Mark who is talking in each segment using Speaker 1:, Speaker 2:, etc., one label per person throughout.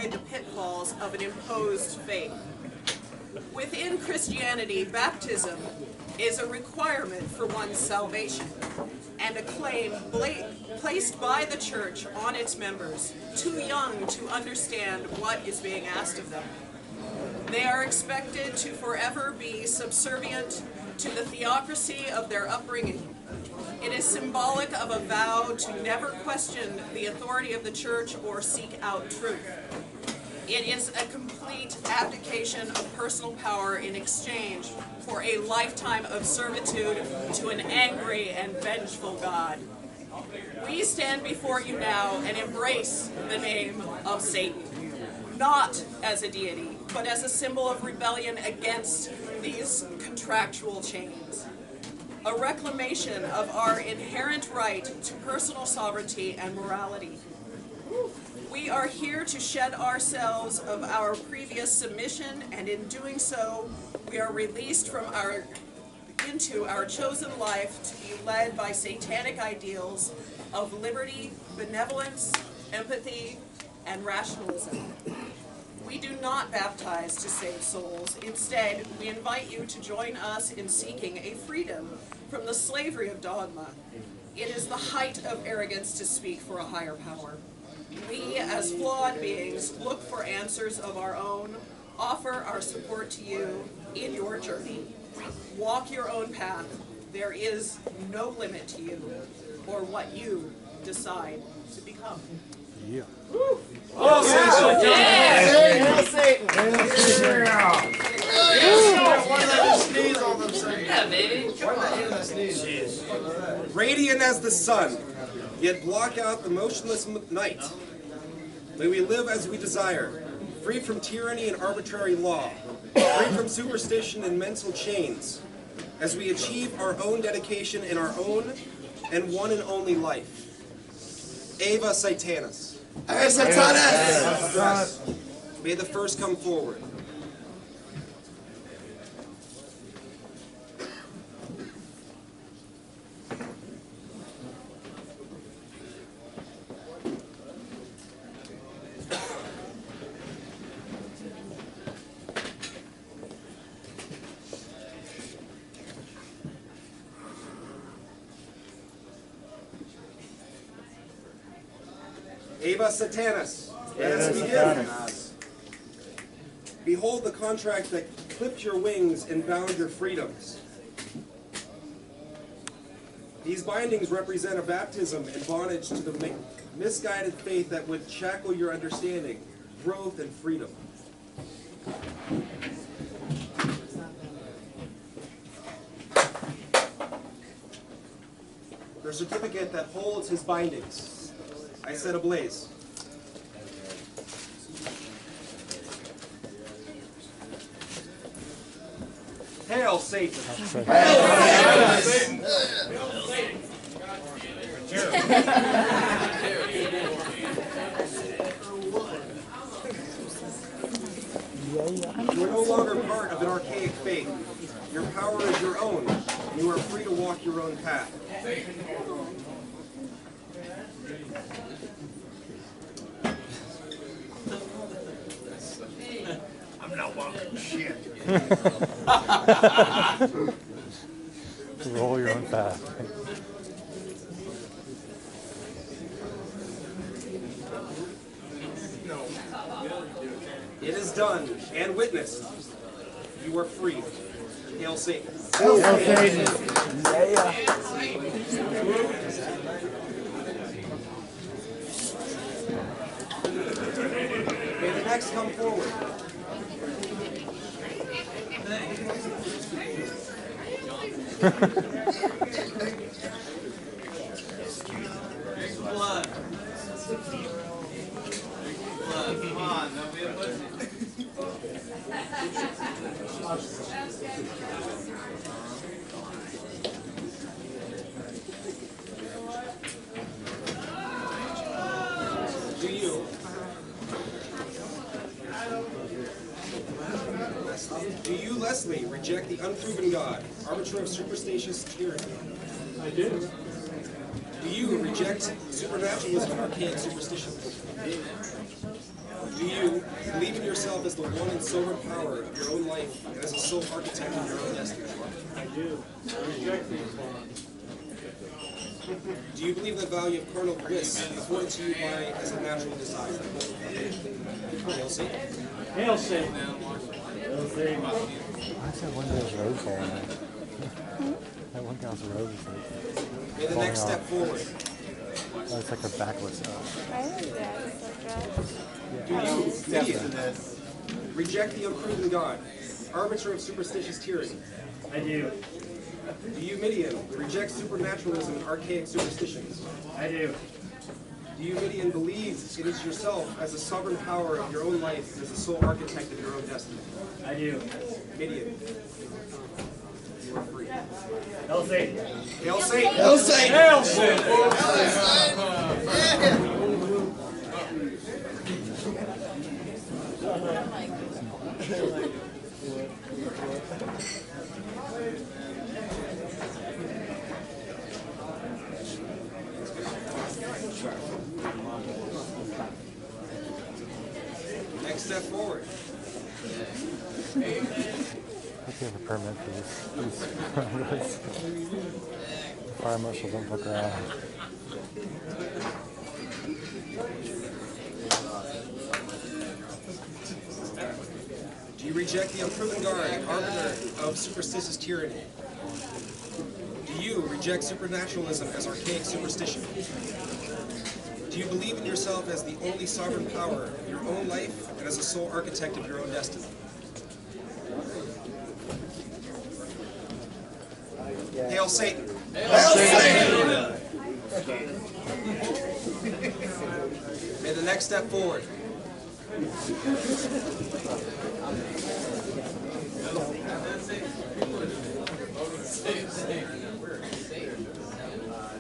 Speaker 1: avoid the pitfalls of an imposed faith. Within Christianity, baptism is a requirement for one's salvation and a claim placed by the church on its members, too young to understand what is being asked of them. They are expected to forever be subservient to the theocracy of their upbringing. It is symbolic of a vow to never question the authority of the church or seek out truth. It is a complete abdication of personal power in exchange for a lifetime of servitude to an angry and vengeful God. We stand before you now and embrace the name of Satan, not as a deity, but as a symbol of rebellion against these contractual chains. A reclamation of our inherent right to personal sovereignty and morality. We are here to shed ourselves of our previous submission, and in doing so, we are released into our chosen life to be led by satanic ideals of liberty, benevolence, empathy, and rationalism. We do not baptize to save souls. Instead, we invite you to join us in seeking a freedom from the slavery of dogma. It is the height of arrogance to speak for a higher power. We, as flawed beings, look for answers of our own, offer our support to you in your journey. Walk your own path. There is no limit to you or what you decide to become.
Speaker 2: Yeah.
Speaker 3: Woo! Oh, yeah. Satan!
Speaker 4: Yeah, baby.
Speaker 3: Radiant as the sun, yet block out the motionless night. May we live as we desire, free from tyranny and arbitrary law, free from superstition and mental chains, as we achieve our own dedication in our own and one and only life. Eva Satanas.
Speaker 5: Eva Satanas!
Speaker 3: May the first come forward. Eva Satanas, let us begin. Behold the contract that clipped your wings and bound your freedoms. These bindings represent a baptism and bondage to the misguided faith that would shackle your understanding, growth, and freedom. The certificate that holds his bindings I set ablaze. Hail Satan!
Speaker 5: Hail Satan!
Speaker 3: You are no longer part of an archaic faith. Your power is your own. You are free to walk your own path.
Speaker 5: I'm not walking shit.
Speaker 2: Roll your own path.
Speaker 3: It is done and witnessed. You are free. Hail Satan.
Speaker 5: Hail Satan.
Speaker 3: May the next come forward.
Speaker 4: Blood. Blood. Come on, don't be a pussy.
Speaker 3: Do you, Leslie, reject the unproven God, arbiter of superstitious tyranny?
Speaker 6: I do.
Speaker 3: Do you reject supernaturalism and archaic superstition? Do you believe in yourself as the one and sovereign power of your own life and as a sole architect of your own destiny?
Speaker 2: I do. I reject these laws.
Speaker 3: Do you believe in the value of carnal bliss afforded to you by as a natural desire? Hail Satan.
Speaker 2: Hail Satan.
Speaker 5: Hail Satan.
Speaker 6: Why's that one girl's robe falling off? That one girl's robe is like
Speaker 3: May the next step forward.
Speaker 6: oh, it's like a backwards.
Speaker 7: I like that.
Speaker 3: Do you, Midian, reject the unproven God, arbiter of superstitious tyranny?
Speaker 2: I do.
Speaker 3: Do you, Midian, reject supernaturalism and archaic superstitions?
Speaker 2: I do.
Speaker 3: Do you, Midian, believe it is yourself as a sovereign power of your own life and as the sole architect of your own destiny?
Speaker 2: I do.
Speaker 3: Midian, you are free.
Speaker 2: Hail Satan.
Speaker 3: Hail Satan!
Speaker 5: Hail Satan.
Speaker 2: Hail Satan.
Speaker 3: Next step forward.
Speaker 6: I think you have a permit for this. Fire marshal, don't fuck around.
Speaker 3: Do you reject the unproven God, arbiter of superstitious tyranny? Do you reject supernaturalism as archaic superstition? Do you believe in yourself as the only sovereign power of your own life and as a sole architect of your own destiny? Hail Satan!
Speaker 5: Hail Satan.
Speaker 3: May the next step forward.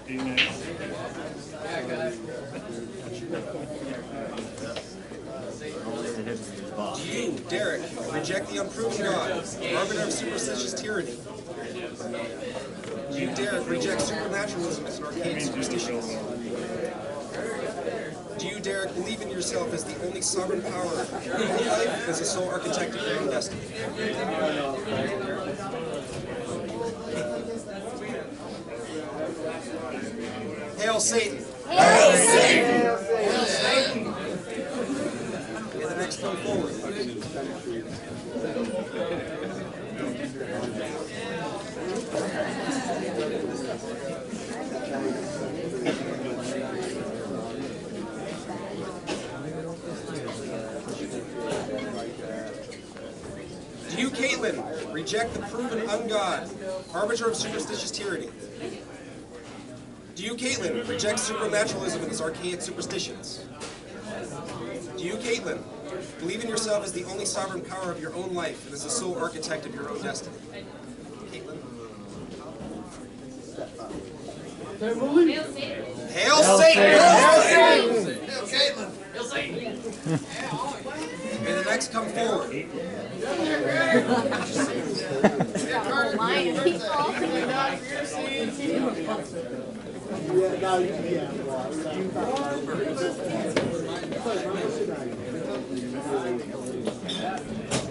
Speaker 3: Do you, Derek, reject the unproven God, arbiter of superstitious tyranny? Do you, Derek, reject supernaturalism as an archaic superstition? Do you, Derek, believe in yourself as the only sovereign power of your own life as a sole architect of your own destiny? Hail Satan!
Speaker 5: Hail Satan.
Speaker 3: Hail Satan! May the next come forward. Do you, Caitlin, reject the proven ungod, arbiter of superstitious tyranny? Do you, Caitlin, reject supernaturalism and its archaic superstitions? Do you, Caitlin, believe in yourself as the only sovereign power of your own life and as the sole architect of your own destiny? Caitlin?
Speaker 4: Hail Satan.
Speaker 3: Hail Satan!
Speaker 5: Hail Caitlin.
Speaker 4: Hail Satan.
Speaker 3: May the next come forward.
Speaker 7: Lying people.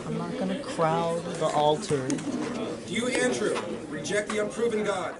Speaker 8: I'm not gonna crowd the altar.
Speaker 3: Do you, Andrew, reject the unproven God,